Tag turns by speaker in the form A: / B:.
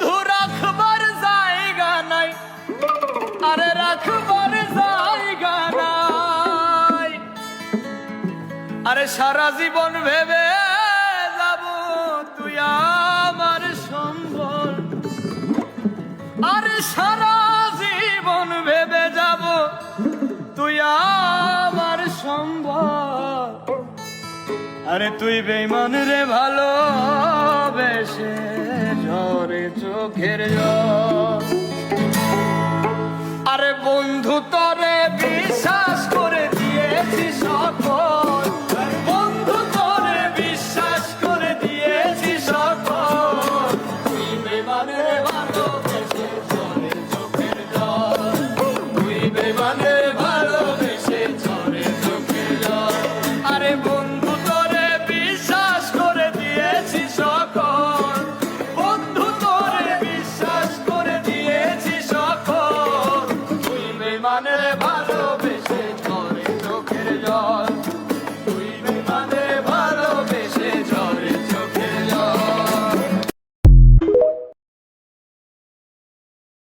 A: বন্ধু রাখবার জায়গা নাই, আরে রাখবার জায়গা নাই। আরে সারা জীবন ভেবে যাব তুই আমার সম্বল, আরে সারা জীবন ভেবে যাব তুই আমার সম্বল। আরে তুই বেঈমান রে ভালোবেসে ঝরে চোখের জল।